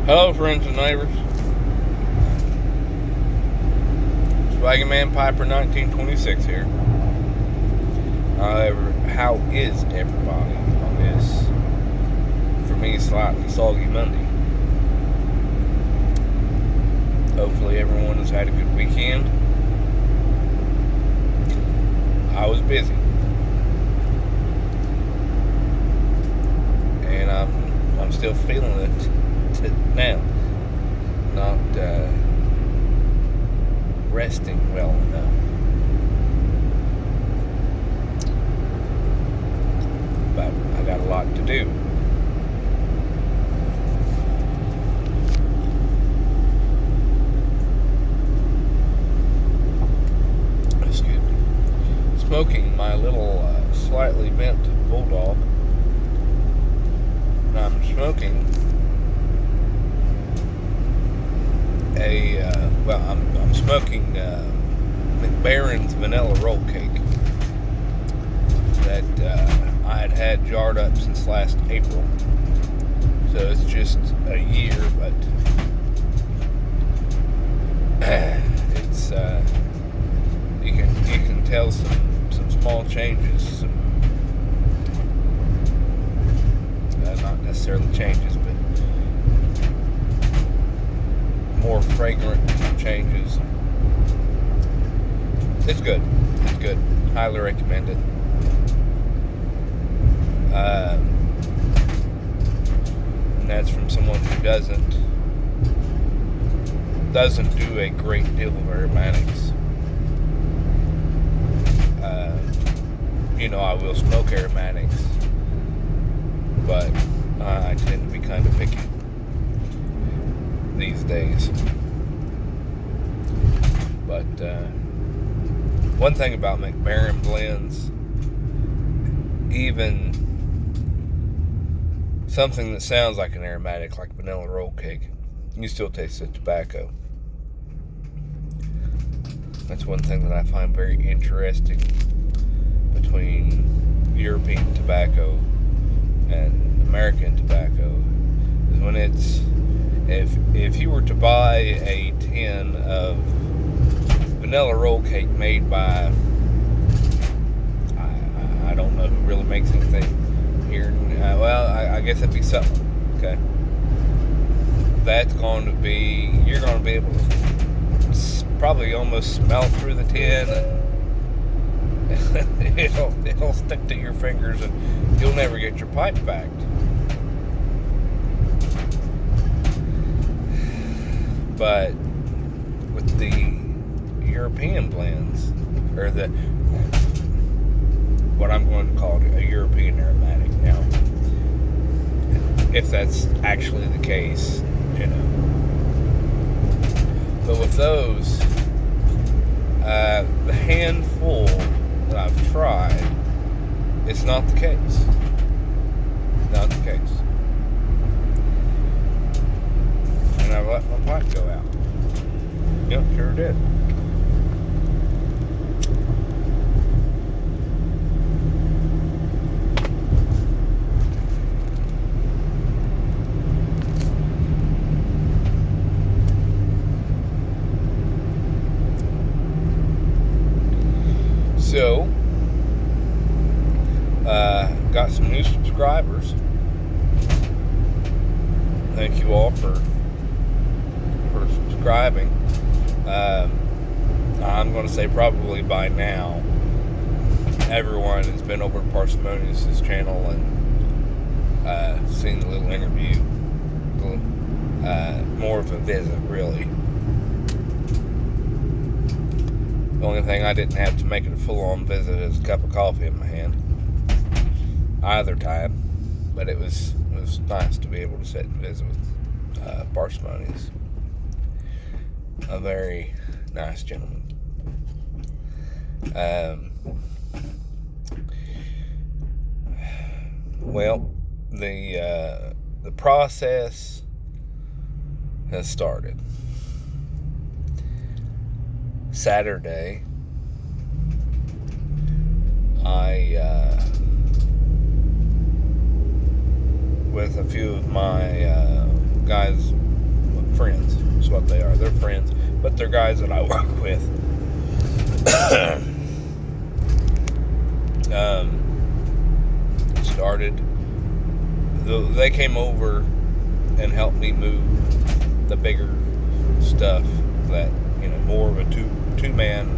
Hello, friends and neighbors. Swaggin' Man Piper 1926 here. How is everybody on this, for me, slightly soggy Monday? Hopefully everyone has had a good weekend. I was busy. And I'm still feeling it now. Not resting well enough. But I got a lot to do. Excuse me. Smoking my little slightly bent bulldog. And I'm smoking I'm smoking McBaron's vanilla roll cake that I had jarred up since last April. So it's just a year, but it's you can tell some small changes, not necessarily changes, but more fragrant changes. It's good. It's good. Highly recommend it. And that's from someone who doesn't do a great deal of aromatics. I will smoke aromatics, but I tend to be kind of picky these days. But one thing about McBaron blends, even something that sounds like an aromatic, like vanilla roll cake, you still taste the tobacco. That's one thing that I find very interesting between European tobacco and American tobacco, is when it's, if you were to buy a tin of vanilla roll cake made by, I don't know who really makes anything here. I guess that'd be something. Okay, that's going to be, you're going to be able to probably almost smell through the tin, and it'll stick to your fingers, and you'll never get your pipe back. But with the European blends, or what I'm going to call a European aromatic now, if that's actually the case, But with those, the handful that I've tried, it's not the case. Not the case. And I let my pipe go out. Yep, sure did. So, got some new subscribers. Thank you all for subscribing. I'm going to say probably by now everyone has been over to Parsimonious' channel and seen the little interview. More of a visit, really. The only thing I didn't have to make it a full-on visit is a cup of coffee in my hand either time, but it was nice to be able to sit and visit with Parsimonious. A very nice gentleman. Well, the process has started. Saturday, I with a few of my guys friends. That's what they are. They're friends, but they're guys that I work with. Started. They came over and helped me move the bigger stuff that, more of a two-man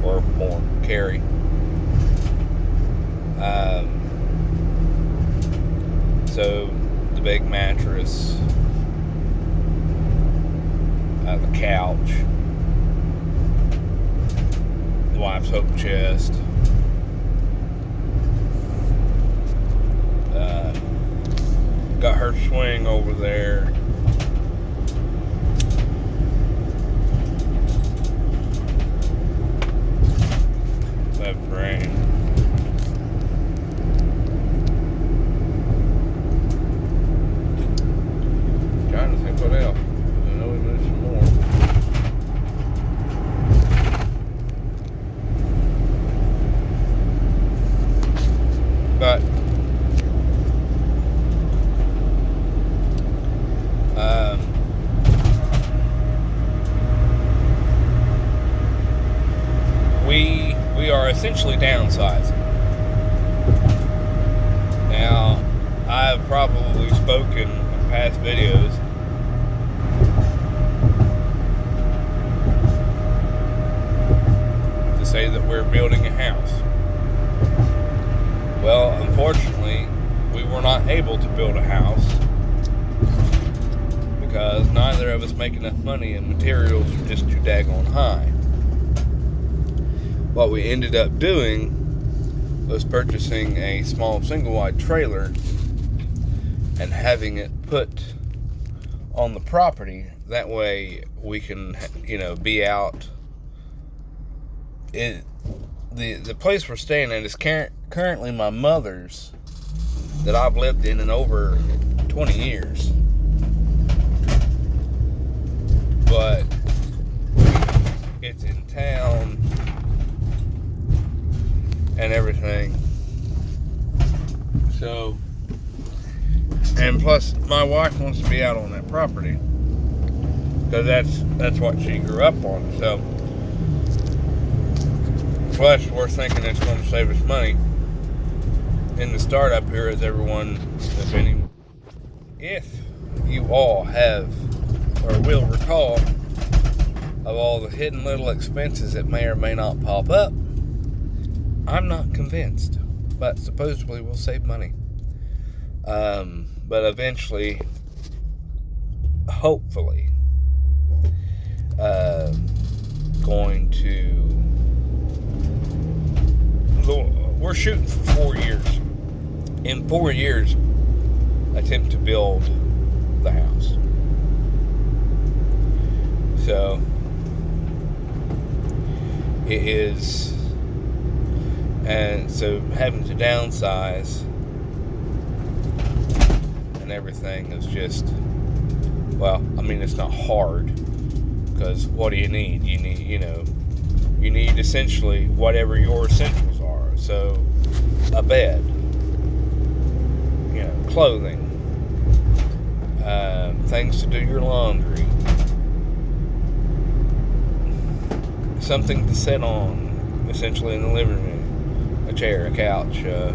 or more carry. So the big mattress, the couch, the wife's hope chest, got her swing over there. Left brain. Trying to think what else. I know we moved some more. But we are essentially downsizing. Now, I've probably spoken in past videos to say that we're building a house. Well, unfortunately, we were not able to build a house because neither of us make enough money and materials are just too daggone high. What we ended up doing was purchasing a small single-wide trailer and having it put on the property. That way we can, be out. The place we're staying at is currently my mother's that I've lived in over 20 years. But it's in town and everything. So, and plus my wife wants to be out on that property because that's what she grew up on. So, plus we're thinking it's going to save us money in the startup here, as everyone, if you all have or will recall of all the hidden little expenses that may or may not pop up. I'm not convinced, but supposedly we'll save money. But eventually, hopefully, we're shooting for 4 years. In 4 years, attempt to build the house. So, it is. And so having to downsize and everything is just, it's not hard, because what do you need? You need essentially whatever your essentials are. So a bed, clothing, things to do your laundry, something to sit on, essentially in the living room. A chair, a couch, a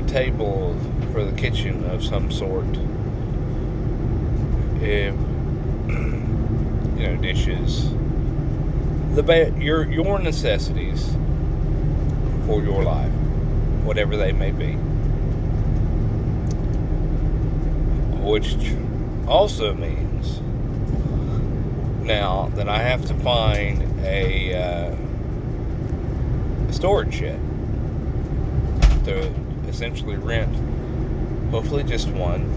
table for the kitchen of some sort, dishes, your necessities for your life, whatever they may be, which also means now that I have to find a storage shed to essentially rent, hopefully just one.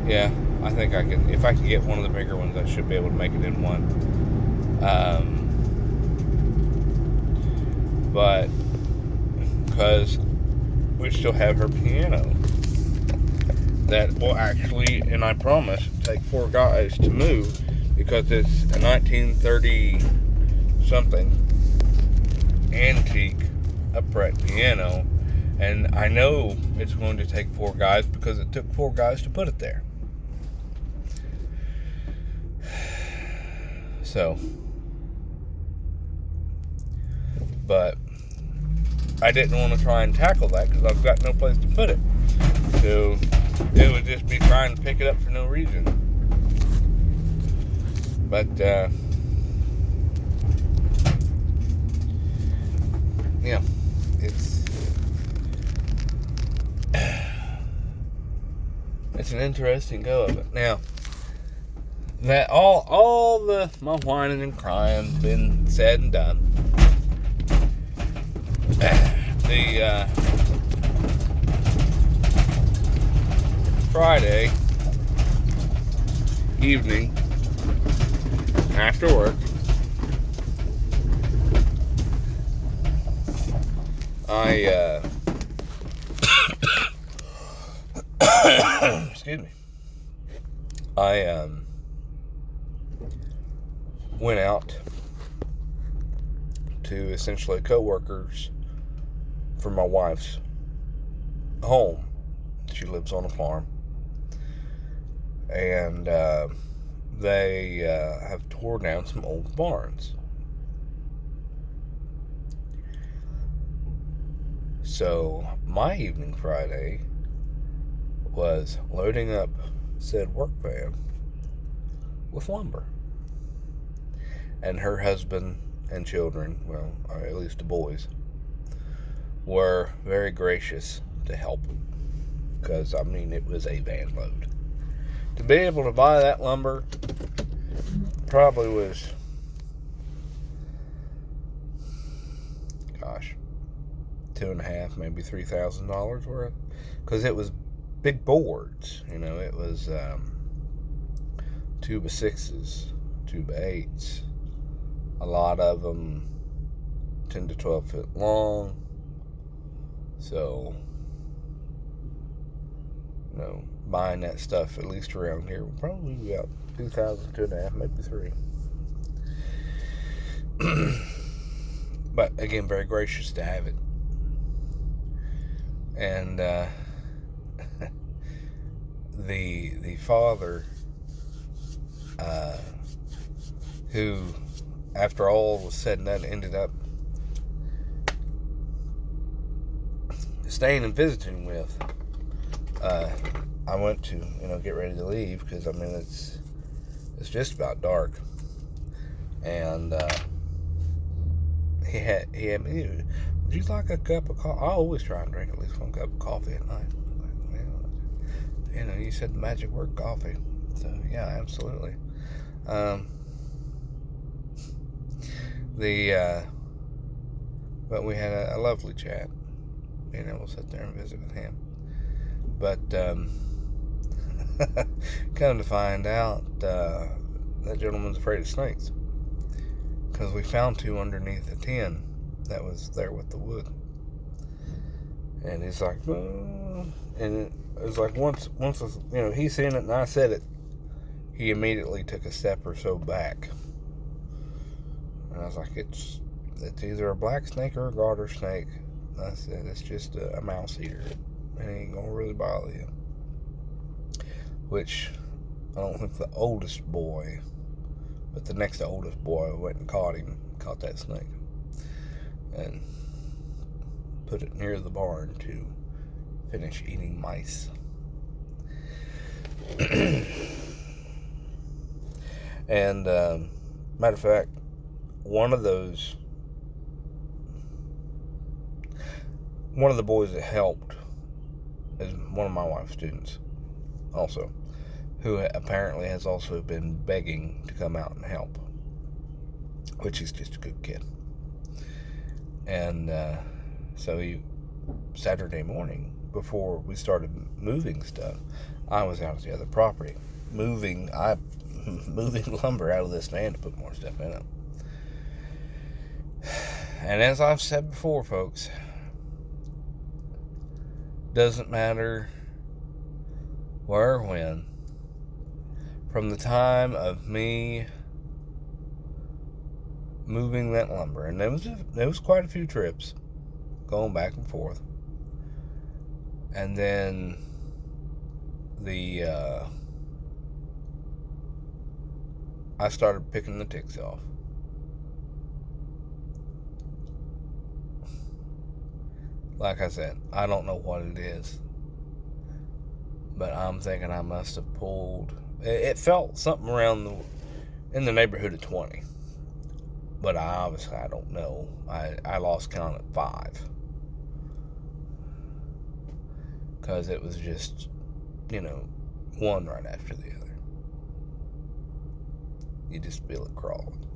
Yeah, I think I can. If I can get one of the bigger ones, I should be able to make it in one. But because we still have her piano that will actually, and I promise, take 4 guys to move, because it's a 1930 something antique upright piano, And I know it's going to take 4 guys because it took 4 guys to put it there. So, but I didn't want to try and tackle that because I've got no place to put it. So it would just be trying to pick it up for no reason. But yeah, it's an interesting go of it. Now that all my whining and crying been said and done, the Friday evening after work, I excuse me, I went out to essentially co-workers for my wife's home. She lives on a farm, and they have torn down some old barns. So my evening Friday was loading up said work van with lumber. And her husband and children, well, or at least the boys, were very gracious to help. Because, I mean, it was a van load. To be able to buy that lumber probably was, $2,500, maybe $3,000 worth. Because it was big boards. You know, it was 2x6s, 2x8s. A lot of them 10 to 12 foot long. So, you know, buying that stuff, at least around here, will probably be about $2,000, $2,500, maybe $3,000. But again, very gracious to have it. And the father, who, after all was said and done, ended up staying and visiting with, I went to, get ready to leave because, I mean, it's just about dark. And he had me, would you like a cup of coffee? I always try and drink at least one cup of coffee at night. Like, well, you said the magic word, coffee. So, yeah, absolutely. But we had a lovely chat, being able to sit there and visit with him. But come to find out, that gentleman's afraid of snakes, because we found 2 underneath a tin that was there with the wood. And he's like, oh. And it was like once he seen it and I said it, he immediately took a step or so back. And I was like, it's either a black snake or a garter snake. And I said, it's just a mouse eater. It ain't gonna really bother you. Which, I don't think the oldest boy, but the next oldest boy went and caught that snake. And put it near the barn to finish eating mice. And, matter of fact, one of the boys that helped is one of my wife's students also, who apparently has also been begging to come out and help, which he's just a good kid. And so Saturday morning, before we started moving stuff, I was out at the other property moving lumber out of this van to put more stuff in it. And as I've said before, folks, doesn't matter where or when, from the time of me moving that lumber, and there was quite a few trips going back and forth, And then I started picking the ticks off. Like I said, I don't know what it is, but I'm thinking I must have pulled. It felt something around in the neighborhood of 20, but I don't know. I lost count at 5 because it was just, one right after the other. You just feel it crawling.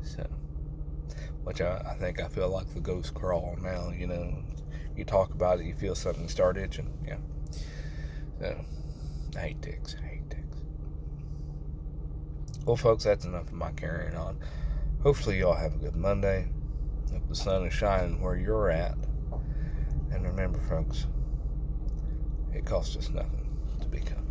So, which I think I feel like the ghost crawl now. You talk about it, you feel something start itching. Yeah. So, I hate ticks. Well, folks, that's enough of my carrying on. Hopefully, y'all have a good Monday. Hope the sun is shining where you're at. And remember, folks, it costs us nothing to become.